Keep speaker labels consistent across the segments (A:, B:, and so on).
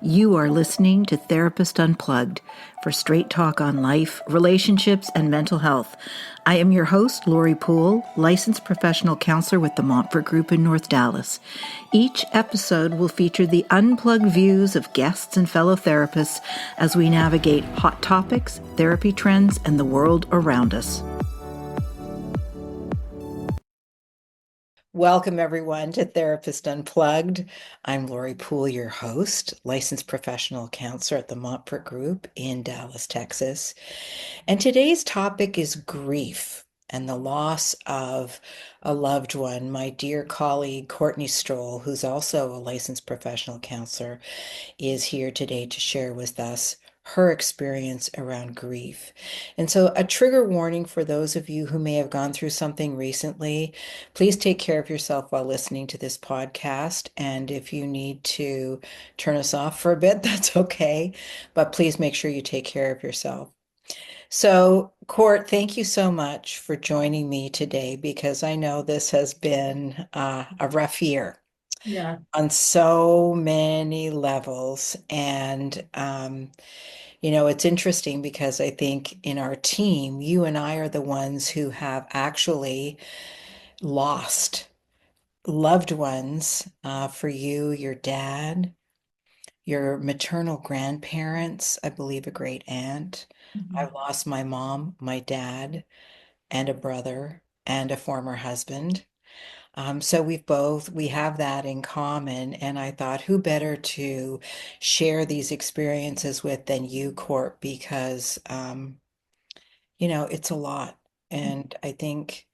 A: You are listening to Therapist Unplugged for straight talk on life, relationships, and mental health. I am your host, Laurie Poole, licensed professional counselor with the Montfort Group in North Dallas. Each episode will feature the unplugged views of guests and fellow therapists as we navigate hot topics, therapy trends, and the world around us. Welcome, everyone, to Therapist Unplugged. I'm Laurie Poole, your host, licensed professional counselor at the Montfort Group in Dallas, Texas. And today's topic is grief and the loss of a loved one. My dear colleague, Courtney Strull, who's also a licensed professional counselor, is here today to share with us her experience around grief. And so, a trigger warning for those of you who may have gone through something recently, please take care of yourself while listening to this podcast. And if you need to turn us off for a bit, that's okay. But please make sure you take care of yourself. So, Court, thank you so much for joining me today because I know this has been a rough year
B: Yeah.
A: on so many levels. And, it's interesting because I think in our team, you and I are the ones who have actually lost loved ones. For you, your dad, your maternal grandparents, I believe a great aunt.
B: Mhm.
A: I've lost my mom, my dad, and a brother, and a former husband. So we have that in common. And I thought, who better to share these experiences with than you, Court, because, it's a lot. And I think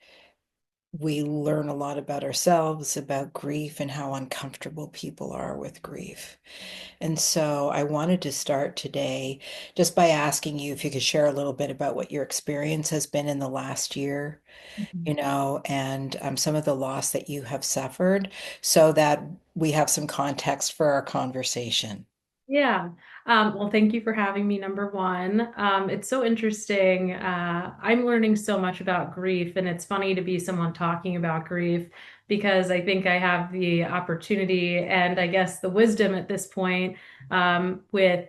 A: we learn a lot about ourselves, about grief, and how uncomfortable people are with grief. And so I wanted to start today just by asking you if you could share a little bit about what your experience has been in the last year,
B: Mhm.
A: and some of the loss that you have suffered so that we have some context for our conversation.
B: Yeah. Well, thank you for having me, number one. It's so interesting. I'm learning so much about grief, and it's funny to be someone talking about grief because I think I have the opportunity and I guess the wisdom at this point with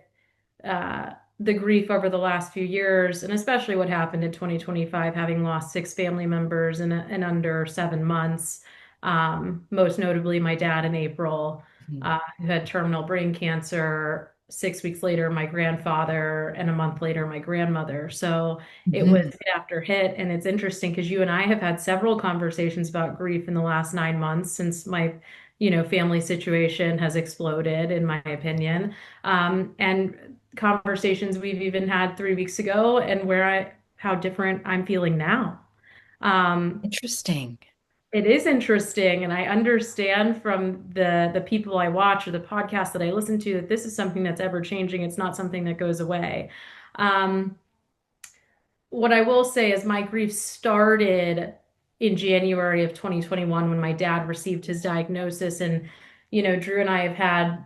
B: the grief over the last few years, and especially what happened in 2025, having lost six family members in under 7 months. Most notably, my dad in April,
A: Mhm.
B: who had terminal brain cancer. 6 weeks later, my grandfather, and a month later, my grandmother. So it was
A: Mhm.
B: hit after hit. And it's interesting because you and I have had several conversations about grief in the last 9 months since my, family situation has exploded, in my opinion. And conversations we've even had 3 weeks ago and how different I'm feeling now. Um,
A: Interesting.
B: it is interesting, and I understand from the people I watch or the podcasts that I listen to that this is something that's ever changing. It's not something that goes away. Um, what I will say is my grief started in January of 2021 when my dad received his diagnosis. And, Drew and I have had,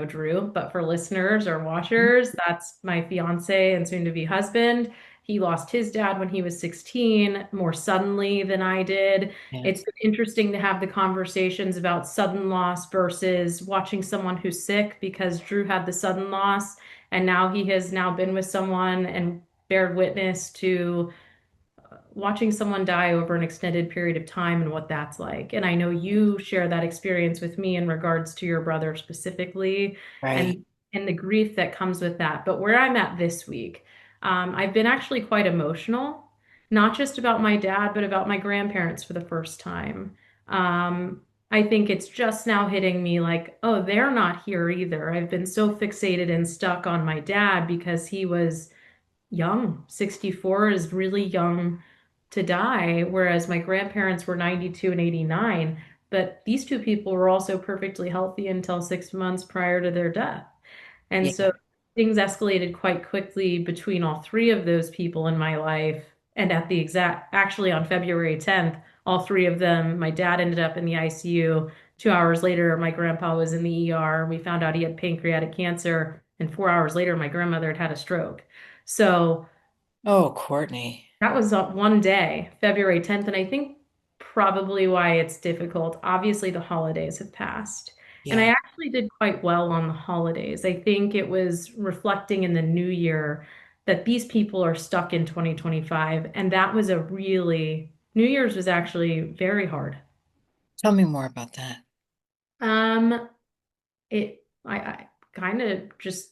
B: Drew, but for listeners or watchers, that's my fiance and soon to be husband. He lost his dad when he was 16, more suddenly than I did.
A: Yeah.
B: It's been interesting to have the conversations about sudden loss versus watching someone who's sick because Drew had the sudden loss and now he has now been with someone and bared witness to watching someone die over an extended period of time and what that's like. And I know you share that experience with me in regards to your brother specifically
A: Right.
B: and the grief that comes with that. But where I'm at this week, I've been actually quite emotional, not just about my dad, but about my grandparents for the first time. I think it's just now hitting me like, oh, they're not here either. I've been so fixated and stuck on my dad because he was young. 64 is really young to die, whereas my grandparents were 92 and 89. But these two people were also perfectly healthy until 6 months prior to their death. And
A: Yeah.
B: so things escalated quite quickly between all three of those people in my life. And actually on February 10th, all three of them, my dad ended up in the ICU. 2 hours later, my grandpa was in the ER. We found out he had pancreatic cancer. And 4 hours later, my grandmother had had a stroke. So
A: Oh, Courtney.
B: that was one day, February 10th. And I think probably why it's difficult. Obviously, the holidays have passed. And
A: Yeah.
B: actually did quite well on the holidays. I think it was reflecting in the new year that these people are stuck in 2025. And that was a really, New Year's was actually very hard.
A: Tell me more about that.
B: Um, I kind of just,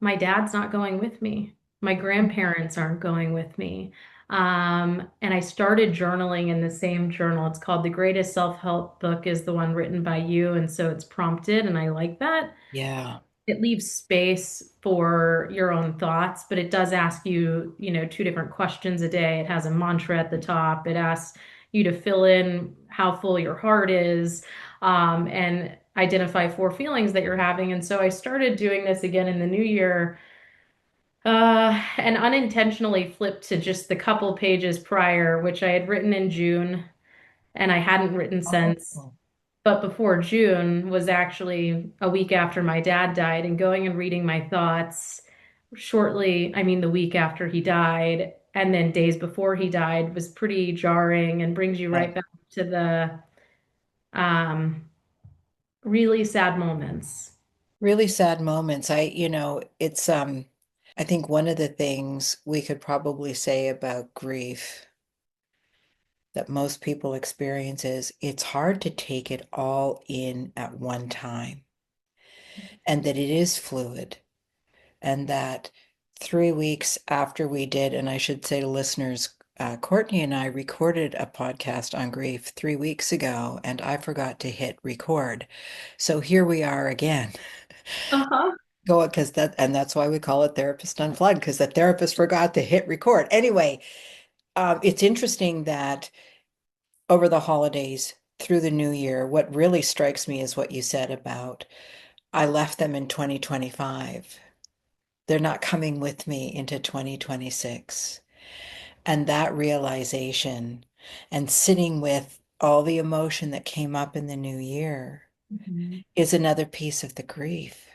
B: my dad's not going with me. My grandparents aren't going with me. And I started journaling in the same journal. It's called The Greatest Self-Help Book is the one written by you. And so it's prompted, and I like that.
A: Yeah.
B: It leaves space for your own thoughts, but it does ask you, two different questions a day. It has a mantra at the top. It asks you to fill in how full your heart is, and identify four feelings that you're having. And so I started doing this again in the new year, and unintentionally flipped to just the couple pages prior, which I had written in June and I hadn't written since.
A: Oh,
B: But before June was actually a week after my dad died, and going and reading my thoughts shortly, I mean, the week after he died, and then days before he died was pretty jarring and brings you
A: yeah.
B: right back to the um, really sad moments.
A: Really sad moments. I think one of the things we could probably say about grief that most people experience is it's hard to take it all in at one time, and that it is fluid, and that 3 weeks after we did, and I should say to listeners, Courtney and I recorded a podcast on grief 3 weeks ago, and I forgot to hit record. So here we are again.
B: Uh-huh.
A: Go because that's why we call it Therapist Unplugged, because the therapist forgot to hit record. Anyway, it's interesting that over the holidays through the new year, what really strikes me is what you said about I left them in 2025. They're not coming with me into 2026. And that realization and sitting with all the emotion that came up in the new year
B: Mhm.
A: is another piece of the grief.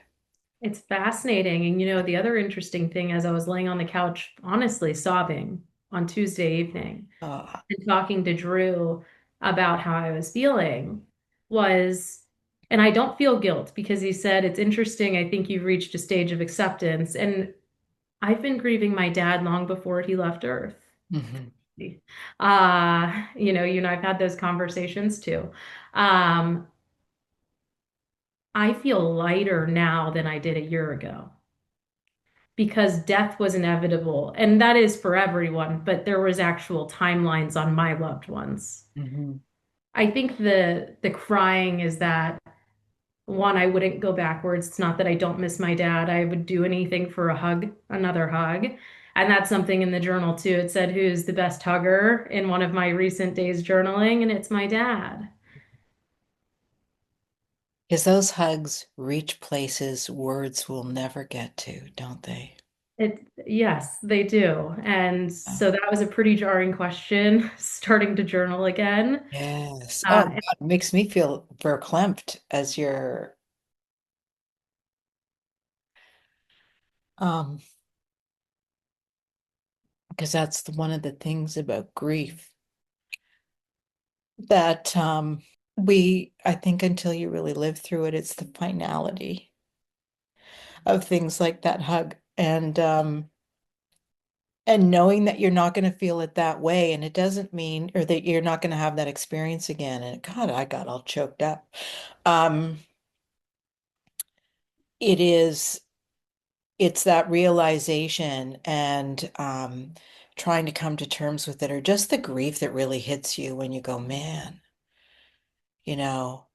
B: It's fascinating. And the other interesting thing as I was laying on the couch, honestly sobbing on Tuesday evening,
A: Oh,
B: and talking to Drew about how I was feeling was, and I don't feel guilt because he said, it's interesting. I think you've reached a stage of acceptance. And I've been grieving my dad long before he left Earth.
A: mhm.
B: I've had those conversations too. Um, I feel lighter now than I did a year ago because death was inevitable. And that is for everyone, but there was actual timelines on my loved ones.
A: Mhm.
B: I think the crying is that one, I wouldn't go backwards. It's not that I don't miss my dad. I would do anything for a hug, another hug. And that's something in the journal too. It said, who's the best hugger in one of my recent days journaling, and it's my dad.
A: Because those hugs reach places words will never get to, don't they?
B: Yes, they do. And
A: Yeah.
B: so that was a pretty jarring question, starting to journal again.
A: Yes. Oh,
B: Uh,
A: God, it makes me feel verklempt as um, because that's one of the things about grief that I think until you really live through it, it's the finality of things like that hug. And knowing that you're not going to feel it that way, and it doesn't mean, or that you're not going to have that experience again. And God, I got all choked up. Um, it is, it's that realization and trying to come to terms with it, or just the grief that really hits you when you go, man, you know,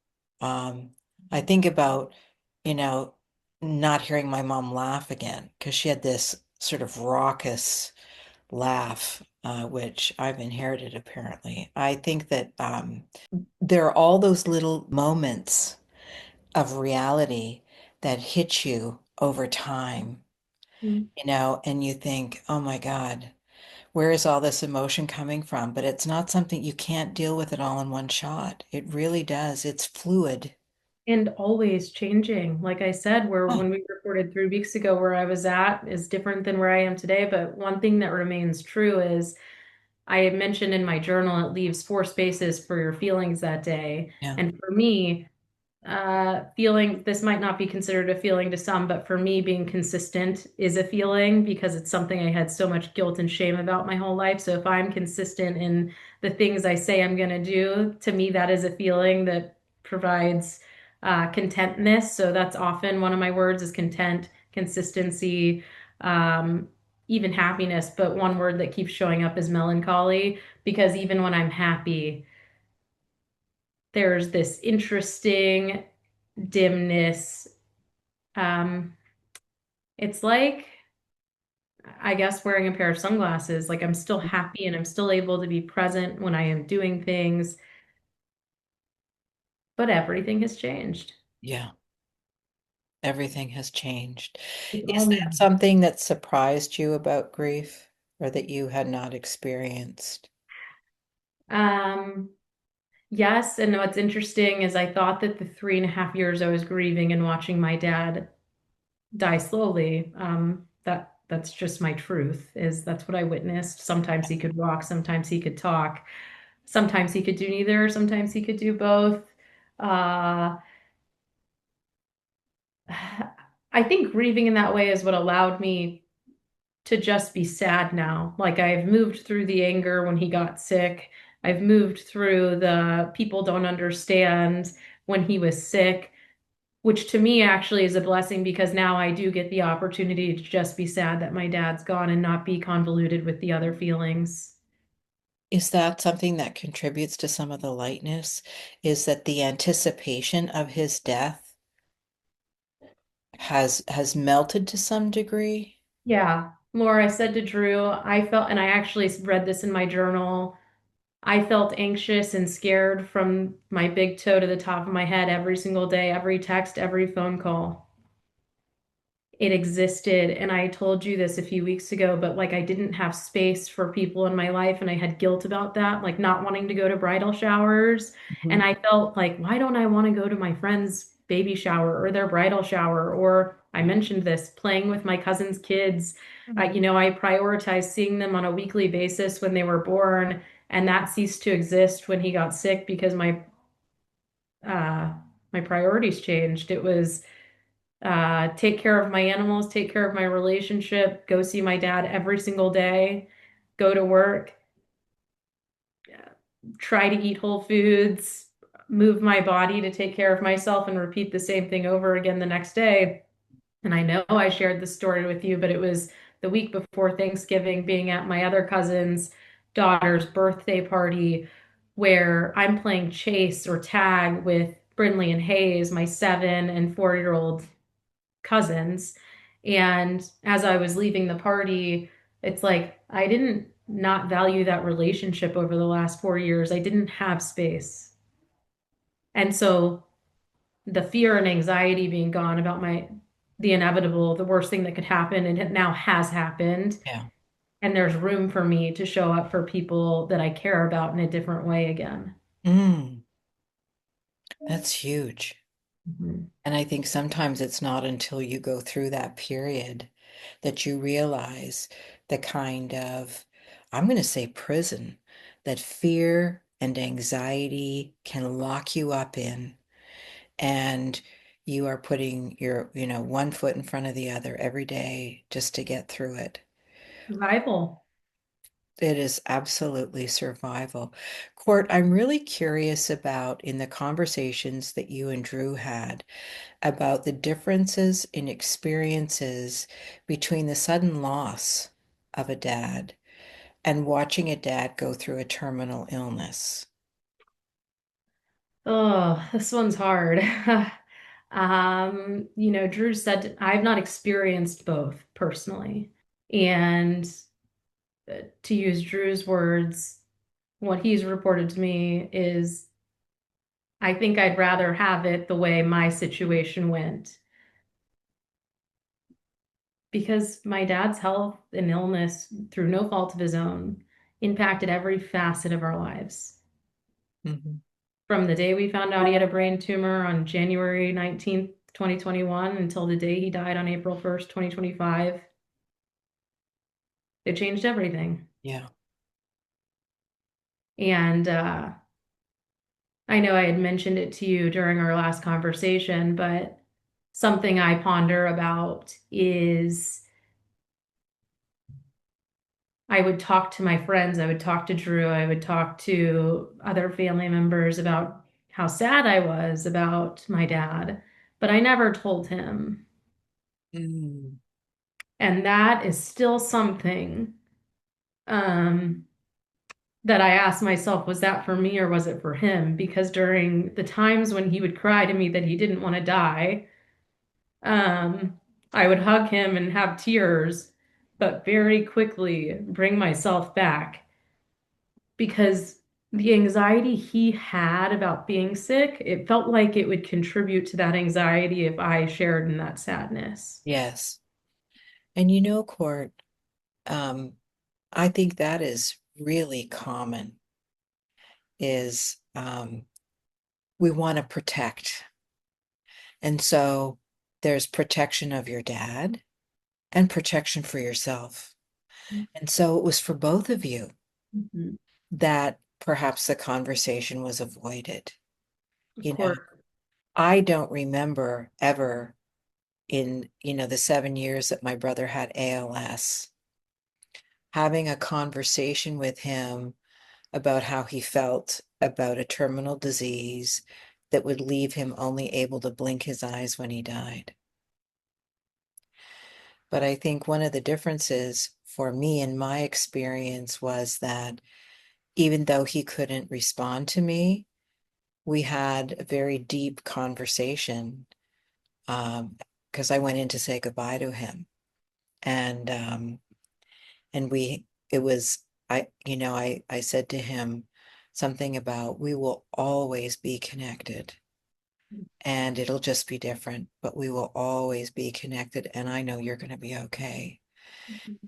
A: um, I think about, you know, not hearing my mom laugh again because she had this sort of raucous laugh, which I've inherited apparently. I think that there are all those little moments of reality that hit you over time, and you think, oh my God, where is all this emotion coming from? But it's not something you can't deal with it all in one shot. It really does. It's fluid.
B: and always changing. Like I said, where
A: Oh,
B: when we recorded 3 weeks ago, where I was at is different than where I am today. But one thing that remains true is I had mentioned in my journal, it leaves four spaces for your feelings that day.
A: yeah.
B: And for me, feeling this might not be considered a feeling to some, but for me, being consistent is a feeling because it's something I had so much guilt and shame about my whole life. So if I'm consistent in the things I say I'm going to do, to me, that is a feeling that provides contentness. So that's often one of my words is content, consistency, um, even happiness. But one word that keeps showing up is melancholy because even when I'm happy, there's this interesting dimness. Um, it's like, I guess, wearing a pair of sunglasses. Like I'm still happy and I'm still able to be present when I am doing things, but everything has changed.
A: Yeah, everything has changed.
B: It's all
A: Is
B: new.
A: that something that surprised you about grief or that you had not experienced?
B: Um, yes, and what's interesting is I thought that the 3.5 years I was grieving and watching my dad die slowly, that's just my truth, is that's what I witnessed. Sometimes he could walk, sometimes he could talk, sometimes he could do neither, sometimes he could do both. Uh, I think grieving in that way is what allowed me to just be sad now. Like I've moved through the anger when he got sick. I've moved through the people don't understand when he was sick, which to me actually is a blessing because now I do get the opportunity to just be sad that my dad's gone and not be convoluted with the other feelings.
A: Is that something that contributes to some of the lightness? Is that the anticipation of his death has melted to some degree?
B: Yeah. Laura, I said to Drew, I felt, and I actually read this in my journal, I felt anxious and scared from my big toe to the top of my head every single day, every text, every phone call. It existed. And I told you this a few weeks ago, but like I didn't have space for people in my life and I had guilt about that, like not wanting to go to bridal showers. And
A: Mhm.
B: I felt like, why don't I want to go to my friend's baby shower or their bridal shower? Or I mentioned this, playing with my cousin's kids. I prioritized seeing them on a weekly basis when they were born, and that ceased to exist when he got sick because uh, my priorities changed. It was take care of my animals, take care of my relationship, go see my dad every single day, go to work, try to eat whole foods, move my body to take care of myself, and repeat the same thing over again the next day. And I know I shared this story with you, but it was the week before Thanksgiving, being at my other cousin's daughter's birthday party, where I'm playing chase or tag with Brinley and Hayes, my 7 and 4-year-old cousins. And as I was leaving the party, it's like I didn't not value that relationship over the last 4 years. I didn't have space. And so the fear and anxiety being gone about the inevitable, the worst thing that could happen, and it now has happened.
A: Yeah.
B: And there's room for me to show up for people that I care about in a different way again.
A: Mm, that's huge.
B: Mhm.
A: And I think sometimes it's not until you go through that period that you realize the kind of, I'm going to say prison, that fear and anxiety can lock you up in. And you are putting your, one foot in front of the other every day just to get through it.
B: Survival.
A: It is absolutely survival. Court, I'm really curious about in the conversations that you and Drew had about the differences in experiences between the sudden loss of a dad and watching a dad go through a terminal illness.
B: Oh, this one's hard. Drew said I've not experienced both personally. And to use Drew's words, what he's reported to me is I think I'd rather have it the way my situation went because my dad's health and illness, through no fault of his own, impacted every facet of our lives.
A: Mhm.
B: From the day we found out he had a brain tumor on January 19th, 2021, until the day he died on April 1st, 2025, it changed everything.
A: Yeah.
B: And I know I had mentioned it to you during our last conversation, but something I ponder about is I would talk to my friends, I would talk to Drew, I would talk to other family members about how sad I was about my dad, but I never told him.
A: Mm.
B: And that is still something um, that I asked myself, was that for me or was it for him? Because during the times when he would cry to me that he didn't want to die, um, I would hug him and have tears, but very quickly bring myself back because the anxiety he had about being sick, it felt like it would contribute to that anxiety if I shared in that sadness.
A: Yes. And Court, um, I think that is really common is we want to protect. And so there's protection of your dad and protection for yourself. And so it was for both of you
B: Mhm.
A: that perhaps the conversation was avoided.
B: Of
A: You know,
B: course.
A: I don't remember ever in, the 7 years that my brother had ALS, having a conversation with him about how he felt about a terminal disease that would leave him only able to blink his eyes when he died. But I think one of the differences for me in my experience was that even though he couldn't respond to me, we had a very deep conversation um, because I went in to say goodbye to him. And it was I said to him something about we will always be connected and it'll just be different, but we will always be connected and I know you're going to be okay.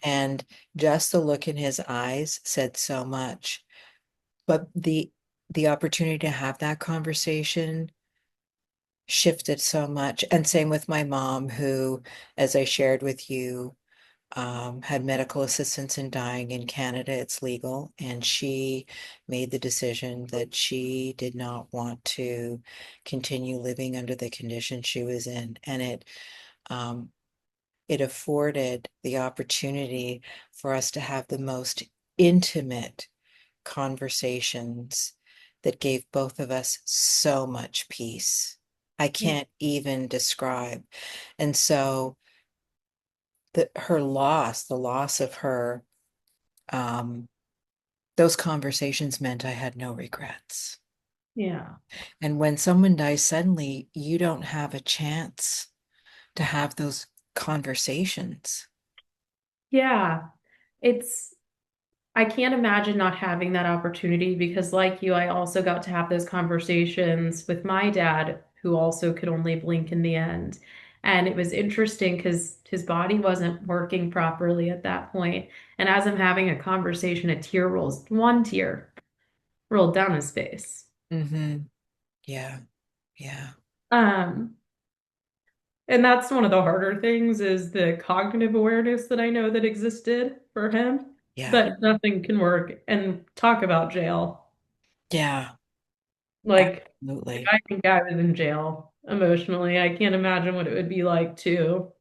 A: And just the look in his eyes said so much. But the opportunity to have that conversation shifted so much. And same with my mom, who, as I shared with you, had medical assistance in dying in Canada. It's legal. And she made the decision that she did not want to continue living under the condition she was in. And um, it afforded the opportunity for us to have the most intimate conversations that gave both of us so much peace. I
B: Yeah.
A: can't even describe. And so her loss, the loss of her, um, those conversations meant I had no regrets.
B: Yeah.
A: And when someone dies suddenly, you don't have a chance to have those conversations.
B: Yeah. It's I can't imagine not having that opportunity because, like you, I also got to have those conversations with my dad, who also could only blink in the end. And it was interesting because his body wasn't working properly at that point. And as I'm having a conversation, one tear rolled down his face.
A: Mm-hmm. Yeah, yeah,
B: Um, and that's one of the harder things is the cognitive awareness that I know that existed for him,
A: yeah,
B: that nothing can work. And talk about jail.
A: yeah,
B: Like, if
A: absolutely.
B: I think I was in jail emotionally, I can't imagine what it would be like to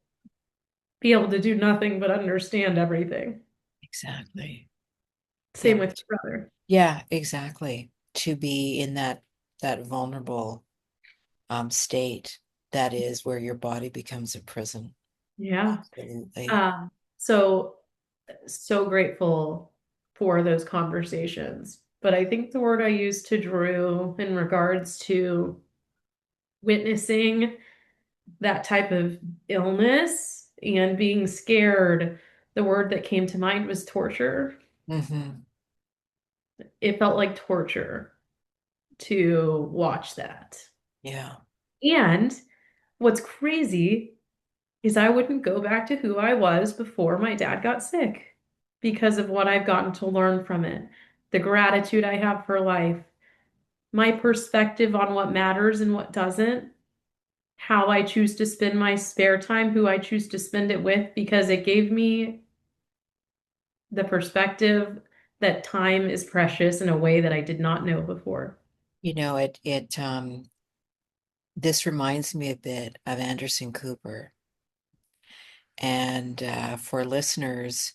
B: be able to do nothing but understand everything.
A: Exactly. Yeah.
B: Same with your brother.
A: Yeah, exactly. To be in that vulnerable state, that is where your body becomes a prison.
B: Yeah.
A: Absolutely.
B: Um, so, so grateful for those conversations. But I think the word I used to Drew in regards to witnessing that type of illness and being scared, the word that came to mind was torture.
A: Hmm.
B: It felt like torture to watch that.
A: Yeah.
B: And what's crazy is I wouldn't go back to who I was before my dad got sick because of what I've gotten to learn from it, the gratitude I have for life, my perspective on what matters and what doesn't, how I choose to spend my spare time, who I choose to spend it with, because it gave me the perspective that time is precious in a way that I did not know before.
A: this reminds me a bit of Anderson Cooper. And for listeners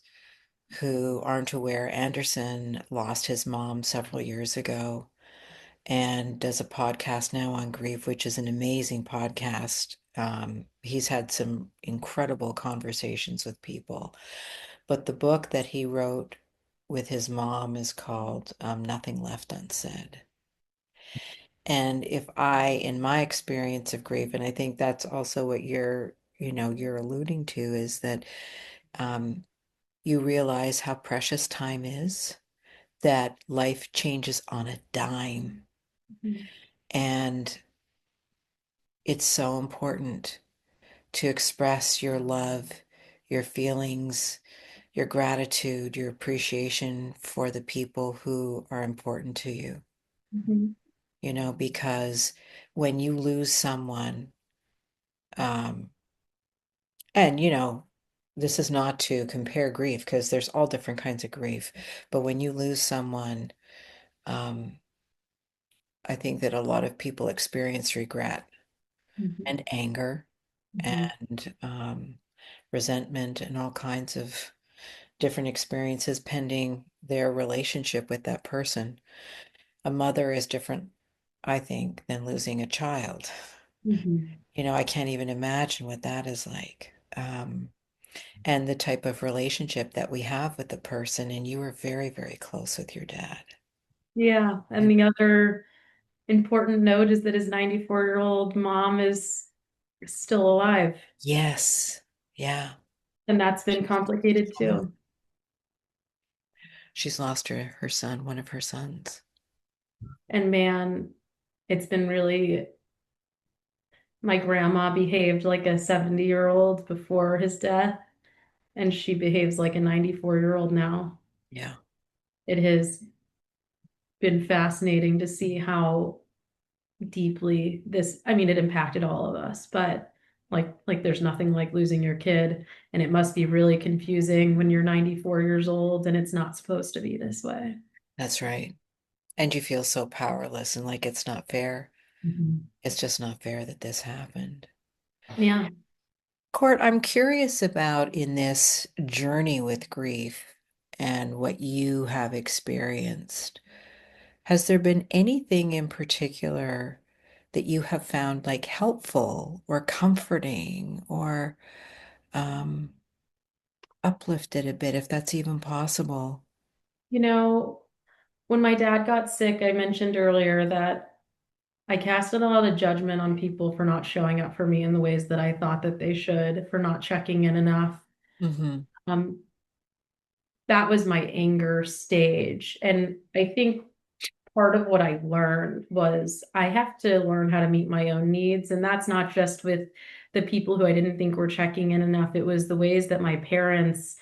A: who aren't aware, Anderson lost his mom several years ago and does a podcast now on grief, which is an amazing podcast. He's had some incredible conversations with people. But the book that he wrote with his mom is called Nothing Left Unsaid. And if in my experience of grief, and I think that's also what you're alluding to, is that um, you realize how precious time is, that life changes on a dime.
B: Mhm.
A: And it's so important to express your love, your feelings, your gratitude, your appreciation for the people who are important to you,
B: Mhm.
A: because when you lose someone, um, and this is not to compare grief because there's all different kinds of grief, but when you lose someone, um, I think that a lot of people experience regret
B: Mhm.
A: and anger
B: Mhm.
A: and resentment and all kinds of different experiences pending their relationship with that person. A mother is different, I think, than losing a child.
B: Mhm.
A: I can't even imagine what that is like. And the type of relationship that we have with the person. And you were very, very close with your dad.
B: Yeah, and
A: And
B: the other important note is that his 94-year-old mom is still alive,
A: yes, yeah,
B: and that's been
A: she's
B: complicated
A: gone.
B: too.
A: She's lost her son, one of her sons.
B: And man, it's been really, my grandma behaved like a 70-year-old before his death, and she behaves like a 94-year-old now.
A: Yeah,
B: It has been fascinating to see how deeply this, I mean, it impacted all of us, but like there's nothing like losing your kid, and it must be really confusing when you're 94 years old and it's not supposed to be this way.
A: that's right. And you feel so powerless and like it's not fair.
B: Mhm.
A: It's just not fair that this happened.
B: Yeah.
A: Court, I'm curious about in this journey with grief and what you have experienced. Has there been anything in particular that you have found like helpful or comforting or um, uplifted a bit, if that's even possible?
B: You know, when my dad got sick, I mentioned earlier that I casted a lot of judgment on people for not showing up for me in the ways that I thought that they should, for not checking in enough.
A: Hmm.
B: Um, that was my anger stage. And I think part of what I learned was I have to learn how to meet my own needs. And that's not just with the people who I didn't think were checking in enough. It was the ways that my parents,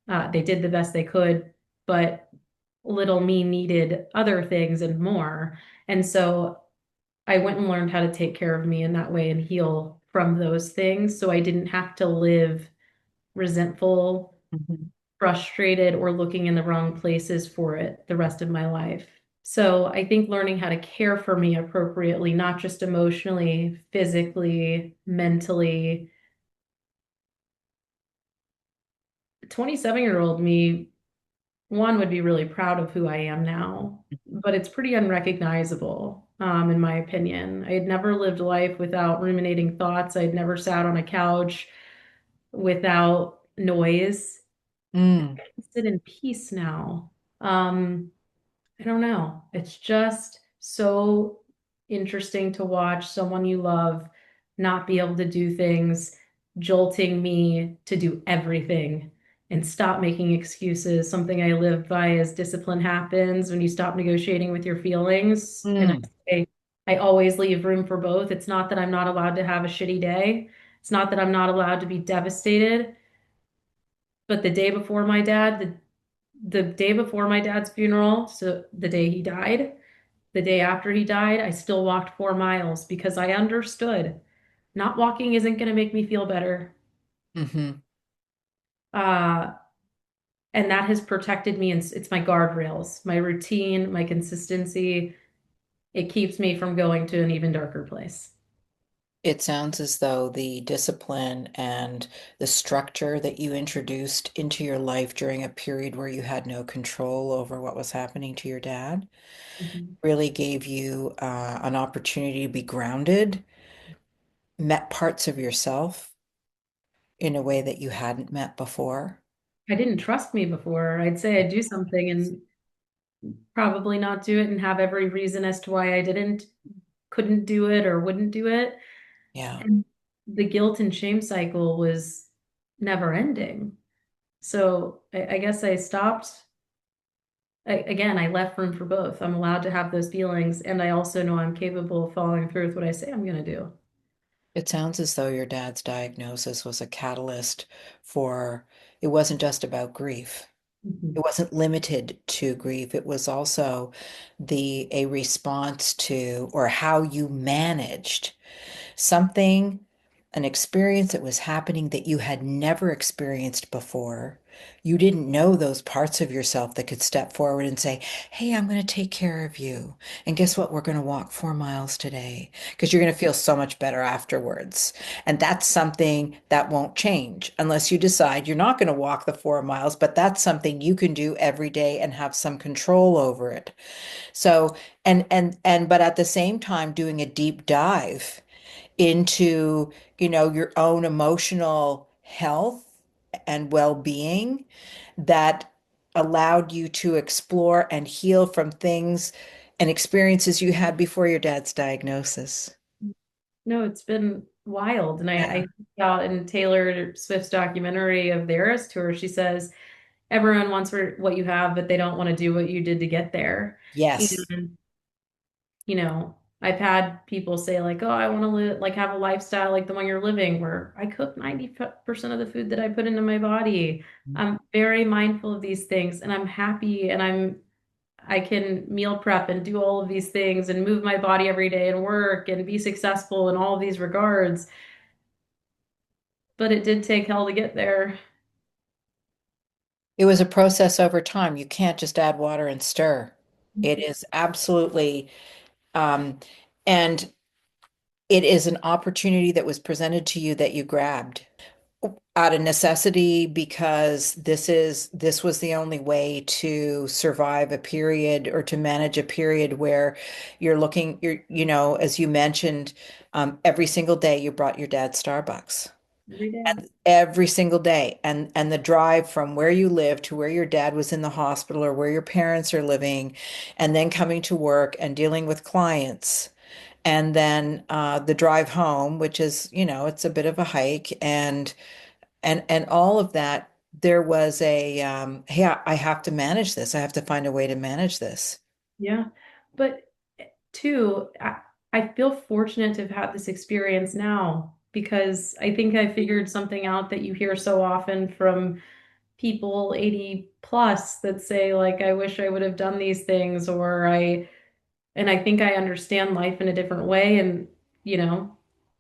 B: they did the best they could, but little me needed other things and more. And so I went and learned how to take care of me in that way and heal from those things. So I didn't have to live resentful,
A: Hmm.
B: frustrated, or looking in the wrong places for it the rest of my life. So I think learning how to care for me appropriately, not just emotionally, physically, mentally. 27-year-old me, one would be really proud of who I am now, but it's pretty unrecognizable, in my opinion. I had never lived life without ruminating thoughts. I'd never sat on a couch without noise.
A: Mm.
B: I can sit in peace now. Um, I don't know. It's just so interesting to watch someone you love not be able to do things, jolting me to do everything and stop making excuses. Something I live by is discipline happens when you stop negotiating with your feelings. And
A: Mm.
B: I always leave room for both. It's not that I'm not allowed to have a shitty day. It's not that I'm not allowed to be devastated. But the day before my dad, the day before my dad's funeral, so the day he died, the day after he died, I still walked 4 miles because I understood not walking isn't going to make me feel better.
A: Hmm.
B: Uh, and that has protected me. And it's my guardrails, my routine, my consistency. it keeps me from going to an even darker place.
A: It sounds as though the discipline and the structure that you introduced into your life during a period where you had no control over what was happening to your dad
B: Mhm.
A: really gave you an opportunity to be grounded, met parts of yourself in a way that you hadn't met before.
B: I didn't trust me before. I'd say I'd do something and probably not do it and have every reason as to why I didn't, couldn't do it or wouldn't do it.
A: Yeah,
B: And the guilt and shame cycle was never ending. So I guess I stopped. Again, I left room for both. I'm allowed to have those feelings, and I also know I'm capable of following through with what I say I'm going to do.
A: it sounds as though your dad's diagnosis was a catalyst for, it wasn't just about grief. It
B: Mhm.
A: wasn't limited to grief. It was also a response to or how you managed something, an experience that was happening that you had never experienced before. You didn't know those parts of yourself that could step forward and say, "Hey, I'm going to take care of you. And guess what? We're going to walk 4 miles today because you're going to feel so much better afterwards." And that's something that won't change unless you decide you're not going to walk the 4 miles, but that's something you can do every day and have some control over it. So, but at the same time, doing a deep dive into, your own emotional health and well-being that allowed you to explore and heal from things and experiences you had before your dad's diagnosis.
B: No, it's been wild. And I
A: Yeah.
B: think about in Taylor Swift's documentary of the Eras Tour, she says, everyone wants what you have, but they don't want to do what you did to get there.
A: Yes.
B: And, I've had people say like, oh, I want to live, like have a lifestyle like the one you're living where I cook 90% of the food that I put into my body. I'm very mindful of these things and I'm happy and I can meal prep and do all of these things and move my body every day and work and be successful in all of these regards. But it did take hell to get there.
A: It was a process over time. You can't just add water and stir. It is absolutely, um, and it is an opportunity that was presented to you that you grabbed out of necessity because this was the only way to survive a period or to manage a period where as you mentioned, every single day you brought your dad Starbucks.
B: Every day.
A: Every single day. And the drive from where you live to where your dad was in the hospital or where your parents are living, and then coming to work and dealing with clients. And then the drive home, which is, it's a bit of a hike, and all of that. There was hey, I have to manage this. I have to find a way to manage this.
B: Yeah. But two, I feel fortunate to have had this experience now because I think I figured something out that you hear so often from people 80 plus that say like I wish I would have done these things and I think I understand life in a different way and you know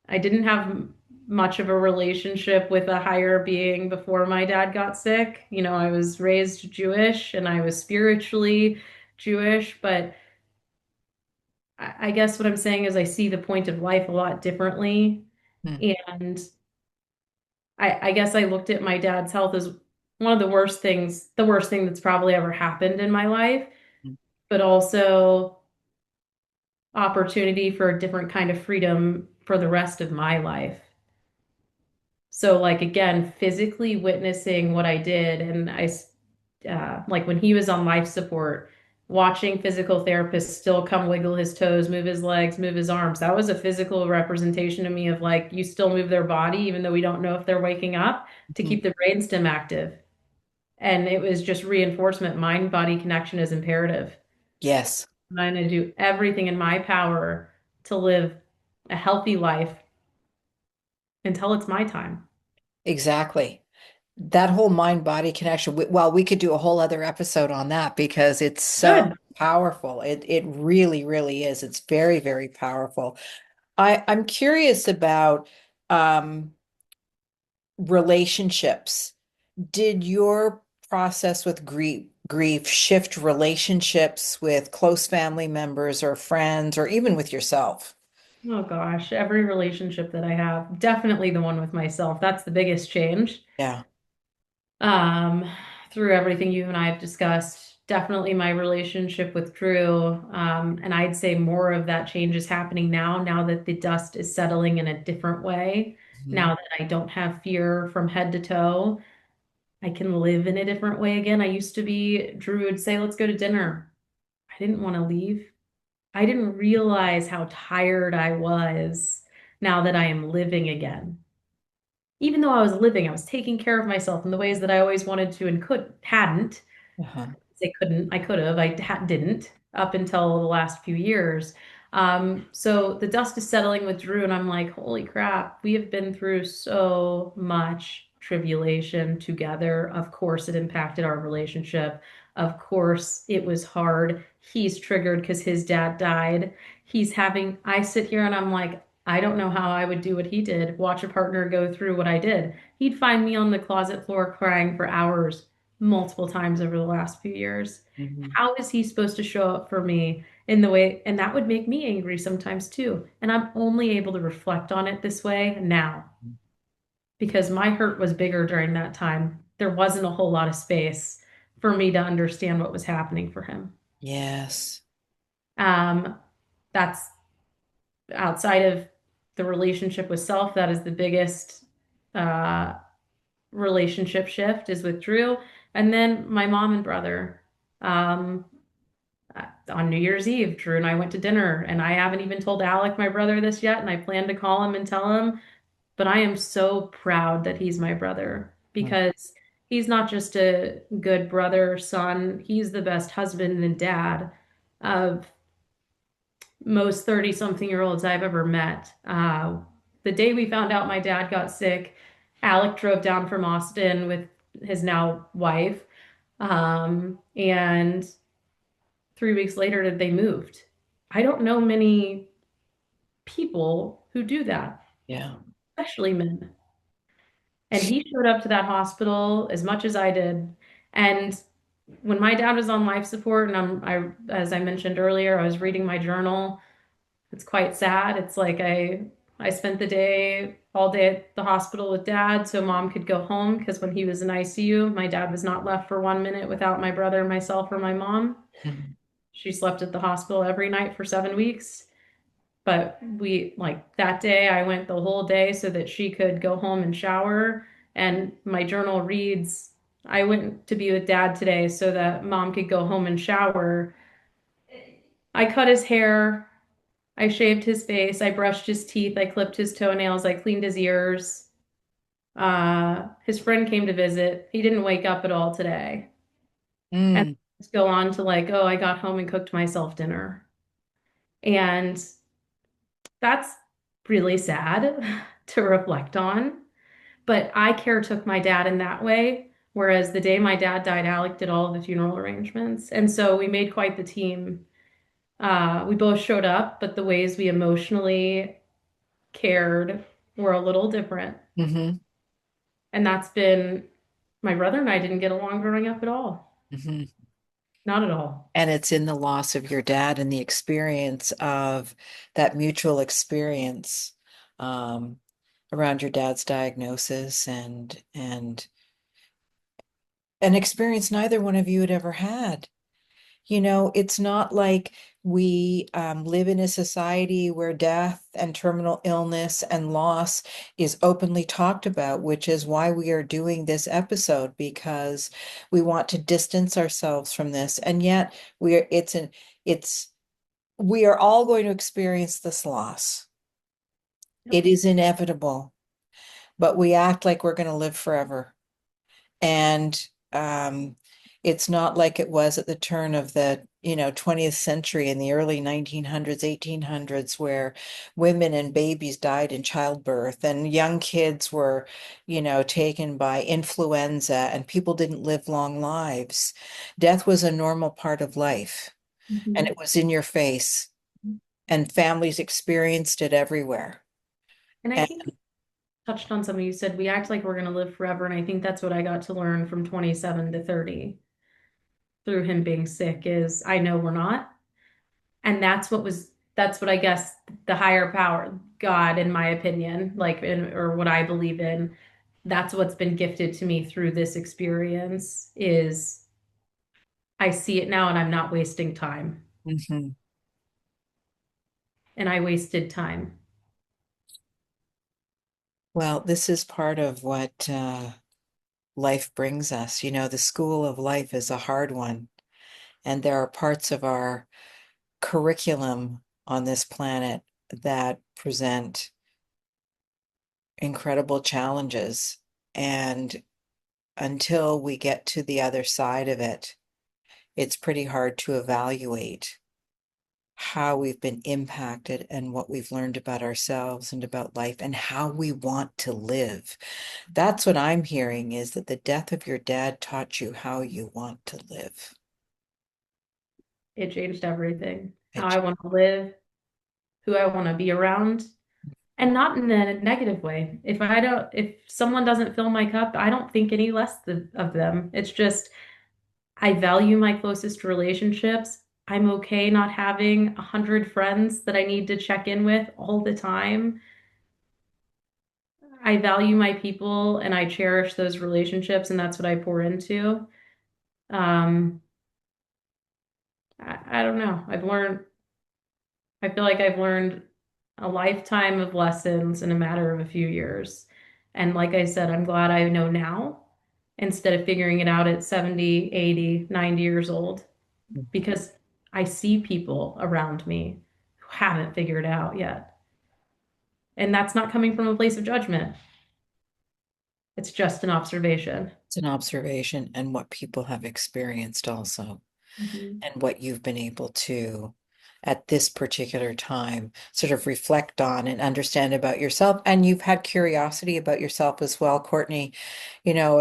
B: I didn't have much of a relationship with a higher being before my dad got sick. I was raised Jewish and I was spiritually Jewish, but I guess what I'm saying is I see the point of life a lot differently.
A: Hmm.
B: And I guess I looked at my dad's health as one of the worst things, the worst thing that's probably ever happened in my life, but also opportunity for a different kind of freedom for the rest of my life. So, like, again, physically witnessing what I did, and like when he was on life support, watching physical therapists still come wiggle his toes, move his legs, move his arms. That was a physical representation to me of like, you still move their body, even though we don't know if they're waking up to
A: Mhm.
B: keep the brainstem active. And it was just reinforcement. Mind body connection is imperative.
A: Yes,
B: And I'm going to do everything in my power to live a healthy life until it's my time.
A: exactly. That whole mind-body connection. Well, we could do a whole other episode on that because it's so
B: Good.
A: powerful. It really, really is. It's very, very powerful. I'm curious about um, relationships. Did your process with grief shift relationships with close family members or friends or even with yourself?
B: Oh gosh, every relationship that I have, definitely the one with myself, that's the biggest change.
A: Yeah.
B: Um, Through everything you and I have discussed, definitely my relationship with Drew. And I'd say more of that change is happening now that the dust is settling in a different way.
A: Mhm.
B: Now that I don't have fear from head to toe, I can live in a different way again. I used to be, Drew would say, let's go to dinner. I didn't want to leave. I didn't realize how tired I was now that I am living again. Even though I was living, I was taking care of myself in the ways that I always wanted to and hadn't.
A: Uh-huh.
B: Say couldn't, I could have, didn't up until the last few years. So the dust is settling with Drew, and I'm like, holy crap, we have been through so much tribulation together. Of course, it impacted our relationship. Of course, it was hard. He's triggered because his dad died. I sit here and I'm like, I don't know how I would do what he did, watch a partner go through what I did. He'd find me on the closet floor crying for hours multiple times over the last few years.
A: Mhm.
B: How is he supposed to show up for me in the way? And that would make me angry sometimes too. And I'm only able to reflect on it this way now because my hurt was bigger during that time. There wasn't a whole lot of space for me to understand what was happening for him.
A: Yes.
B: Um, that's outside of the relationship with self. That is the biggest uh, relationship shift is with Drew. And then my mom and brother. Um, on New Year's Eve, Drew and I went to dinner, and I haven't even told Alec, my brother, this yet, and I plan to call him and tell him. But I am so proud that he's my brother because he's not just a good brother, son, he's the best husband and dad of most 30 something year olds I've ever met. The day we found out my dad got sick, Alec drove down from Austin with his now wife. And 3 weeks later, they moved. I don't know many people who do that,
A: Yeah.
B: especially men. And he showed up to that hospital as much as I did. And when my dad was on life support, and as I mentioned earlier, I was reading my journal. It's quite sad. It's like I spent the day all day at the hospital with dad so mom could go home because when he was in ICU, my dad was not left for 1 minute without my brother, myself, or my mom.
A: Mhm.
B: She slept at the hospital every night for 7 weeks. But we, like that day, I went the whole day so that she could go home and shower. And my journal reads, I went to be with dad today so that mom could go home and shower. I cut his hair. I shaved his face. I brushed his teeth. I clipped his toenails. I cleaned his ears. His friend came to visit. He didn't wake up at all today. And
A: Mm.
B: go on to like, oh, I got home and cooked myself dinner. And that's really sad to reflect on. But I care took my dad in that way. Whereas the day my dad died, Alec did all of the funeral arrangements. And so we made quite the team. We both showed up, but the ways we emotionally cared were a little different.
A: Hmm.
B: And that's been, my brother and I didn't get along growing up at all.
A: Hmm.
B: Not at all.
A: And it's in the loss of your dad and the experience of that mutual experience um, around your dad's diagnosis and an experience neither one of you had ever had. You know, it's not like we live in a society where death and terminal illness and loss is openly talked about, which is why we are doing this episode, because we want to distance ourselves from this. And yet it's, we are all going to experience this loss.
B: Yep.
A: It is inevitable, but we act like we're going to live forever. And it's not like it was at the turn of the 20th century in the early 1900s 1800s, where women and babies died in childbirth and young kids were taken by influenza and people didn't live long lives. Death was a normal part of life, and
B: Mhm.
A: it was in your face, and families experienced it everywhere.
B: And I
A: And
B: think you touched on something you said, we act like we're going to live forever. And I think that's what I got to learn from 27 to 30. through him being sick is I know we're not. And that's what I guess the higher power, God, in my opinion, or what I believe in, that's what's been gifted to me through this experience is I see it now and I'm not wasting time.
A: Hmm.
B: And I wasted time.
A: Well, this is part of what life brings us. You know, the school of life is a hard one, and there are parts of our curriculum on this planet that present incredible challenges. And until we get to the other side of it, it's pretty hard to evaluate how we've been impacted and what we've learned about ourselves and about life and how we want to live. That's what I'm hearing is that the death of your dad taught you how you want to live.
B: It changed everything. How
A: It,
B: I want to live, who I want to be around, and not in a negative way. If someone doesn't fill my cup, I don't think any less of them. It's just, I value my closest relationships. I'm okay not having 100 friends that I need to check in with all the time. I value my people and I cherish those relationships, and that's what I pour into. Um, I don't know. I feel like I've learned a lifetime of lessons in a matter of a few years. And like I said, I'm glad I know now instead of figuring it out at 70, 80, 90 years old, because I see people around me who haven't figured it out yet. And that's not coming from a place of judgment. It's just an observation.
A: it's an observation and what people have experienced also,
B: Mhm.
A: and what you've been able to, at this particular time, sort of reflect on and understand about yourself. And you've had curiosity about yourself as well, Courtney. You know,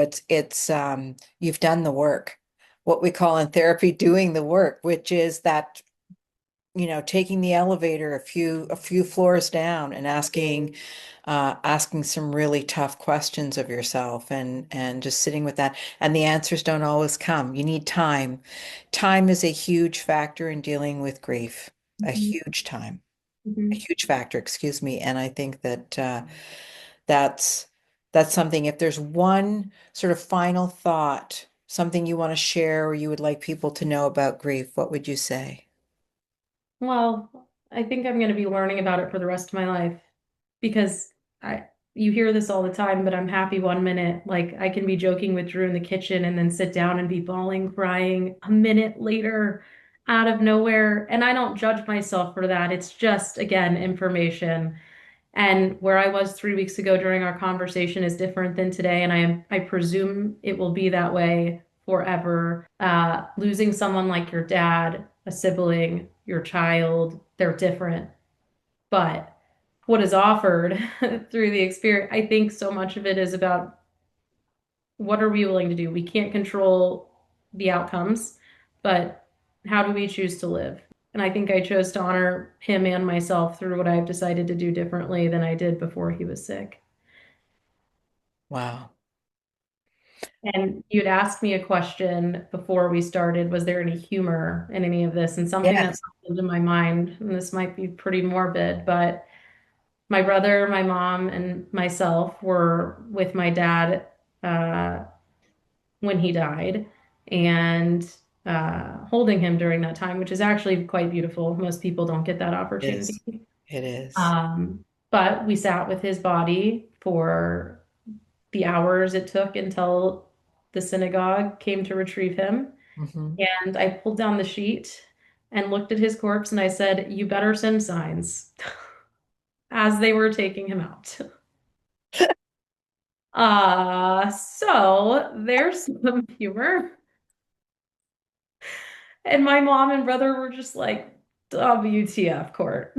A: you've done the work, what we call in therapy, doing the work, which is that taking the elevator a few floors down and asking some really tough questions of yourself and just sitting with that. And the answers don't always come. You need time. Time is a huge factor in dealing with grief, a
B: Mhm.
A: huge time, a
B: Mhm.
A: huge factor, excuse me. And I think that that's that's something. If there's one sort of final thought, something you want to share or you would like people to know about grief, what would you say?
B: Well, I think I'm going to be learning about it for the rest of my life because I you hear this all the time, but I'm happy 1 minute. Like I can be joking with Drew in the kitchen and then sit down and be bawling, crying a minute later out of nowhere. And I don't judge myself for that. It's just, again, information. And where I was 3 weeks ago during our conversation is different than today, and I presume it will be that way forever. Losing someone like your dad, a sibling, your child, they're different. But what is offered through the experience, I think so much of it is about what are we willing to do? We can't control the outcomes, but how do we choose to live? And I think I chose to honor him and myself through what I've decided to do differently than I did before he was sick.
A: Wow.
B: And you'd asked me a question before we started, was there any humor in any of this? And something
A: Yes.
B: that's popped into my mind, and this might be pretty morbid, but my brother, my mom, and myself were with my dad uh, when he died and holding him during that time, which is actually quite beautiful. Most people don't get that
A: It is.
B: opportunity.
A: It is.
B: But we sat with his body for the hours it took until the synagogue came to retrieve him.
A: Hmm.
B: And I pulled down the sheet and looked at his corpse and I said, "You better send signs," as they were taking him out. So there's some humor. And my mom and brother were just like, WTF court.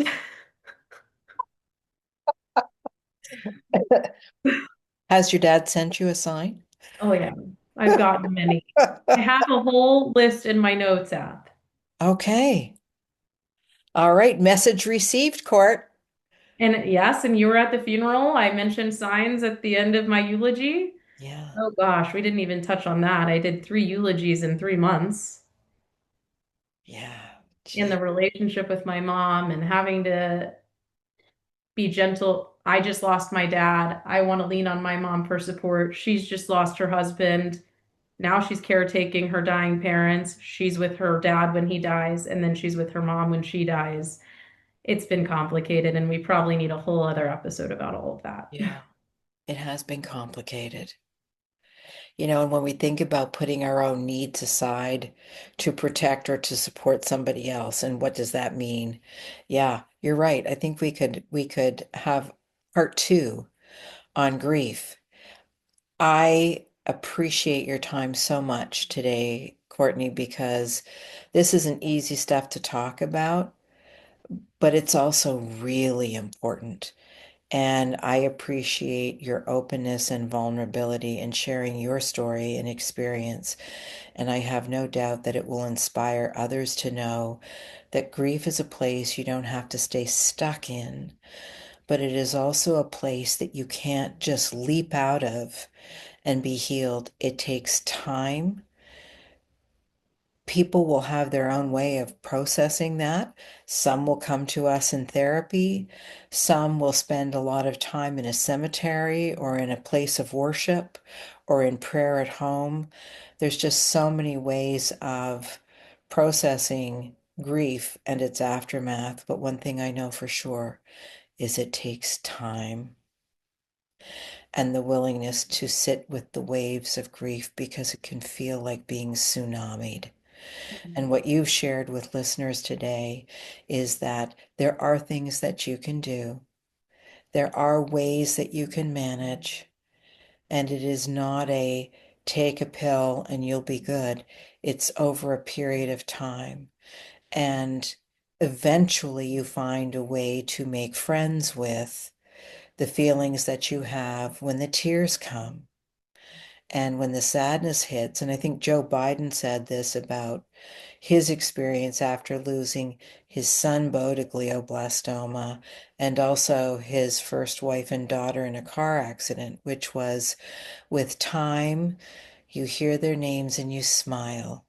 A: Has your dad sent you a sign?
B: Oh, yeah. I've gotten many. I have a whole list in my notes app.
A: Okay. All right. Message received, Court.
B: And yes, and you were at the funeral. I mentioned signs at the end of my eulogy.
A: Yeah.
B: Oh gosh, we didn't even touch on that. I did 3 eulogies in 3 months.
A: Yeah.
B: in the
A: Gee.
B: relationship with my mom and having to be gentle. I just lost my dad. I want to lean on my mom for support. She's just lost her husband. Now she's caretaking her dying parents. She's with her dad when he dies, and then she's with her mom when she dies. It's been complicated, and we probably need a whole other episode about all of that.
A: Yeah. It has been complicated. And when we think about putting our own needs aside to protect or to support somebody else, and what does that mean? Yeah, you're right. I think we could have part two on grief. I appreciate your time so much today, Courtney, because this isn't easy stuff to talk about, but it's also really important. And I appreciate your openness and vulnerability in sharing your story and experience. And I have no doubt that it will inspire others to know that grief is a place you don't have to stay stuck in, but it is also a place that you can't just leap out of and be healed. It takes time. People will have their own way of processing that. Some will come to us in therapy. Some will spend a lot of time in a cemetery or in a place of worship or in prayer at home. There's just so many ways of processing grief and its aftermath. But one thing I know for sure is it takes time and the willingness to sit with the waves of grief because it can feel like being tsunamied. And what you've shared with listeners today is that there are things that you can do, there are ways that you can manage, and it is not a take a pill and you'll be good. It's over a period of time. And eventually you find a way to make friends with the feelings that you have when the tears come and when the sadness hits. And I think Joe Biden said this about his experience after losing his son Bo to glioblastoma and also his first wife and daughter in a car accident, which was with time, you hear their names and you smile.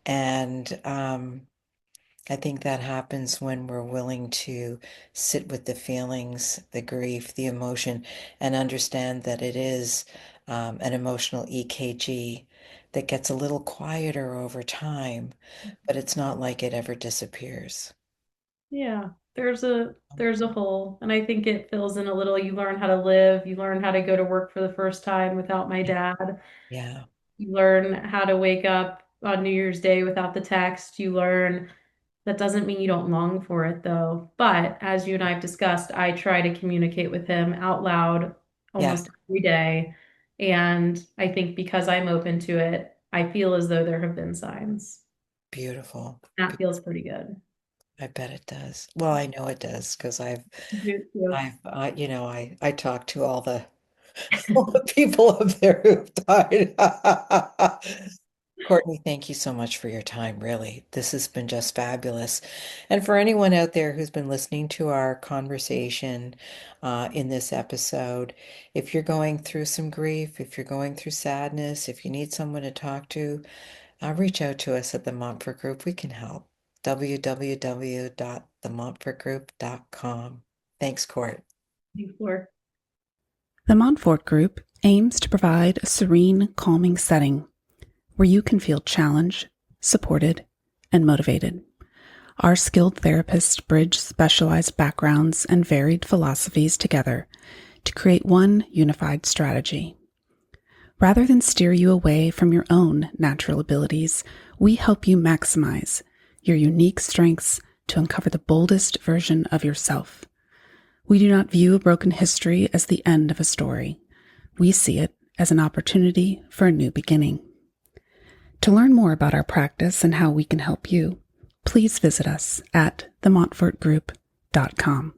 A: And I think that happens when we're willing to sit with the feelings, the grief, the emotion, and understand that it is an emotional EKG that gets a little quieter over time, but it's not like it ever disappears.
B: Yeah, there's a hole, and I think it fills in a little. You learn how to live, you learn how to go to work for the first time without my dad.
A: Yeah,
B: You learn how to wake up on New Year's Day without the text. You learn that doesn't mean you don't long for it though. But as you and I have discussed, I try to communicate with him out loud
A: yeah,
B: almost every day. And I think because I'm open to it, I feel as though there have been signs.
A: beautiful.
B: That feels pretty good.
A: I bet it does. Well, I know it does because
B: You too.
A: I talk to all the all the people up there who've died. Courtney, thank you so much for your time, really. This has been just fabulous. And for anyone out there who's been listening to our conversation in this episode, if you're going through some grief, if you're going through sadness, if you need someone to talk to, reach out to us at the Montfort Group. We can help. www.themontfortgroup.com. Thanks, Court.
B: Thanks, Laura.
C: The Montfort Group aims to provide a serene, calming setting where you can feel challenged, supported, and motivated. Our skilled therapists bridge specialized backgrounds and varied philosophies together to create one unified strategy. Rather than steer you away from your own natural abilities, we help you maximize your unique strengths to uncover the boldest version of yourself. We do not view a broken history as the end of a story. We see it as an opportunity for a new beginning. To learn more about our practice and how we can help you, please visit us at themontfortgroup.com.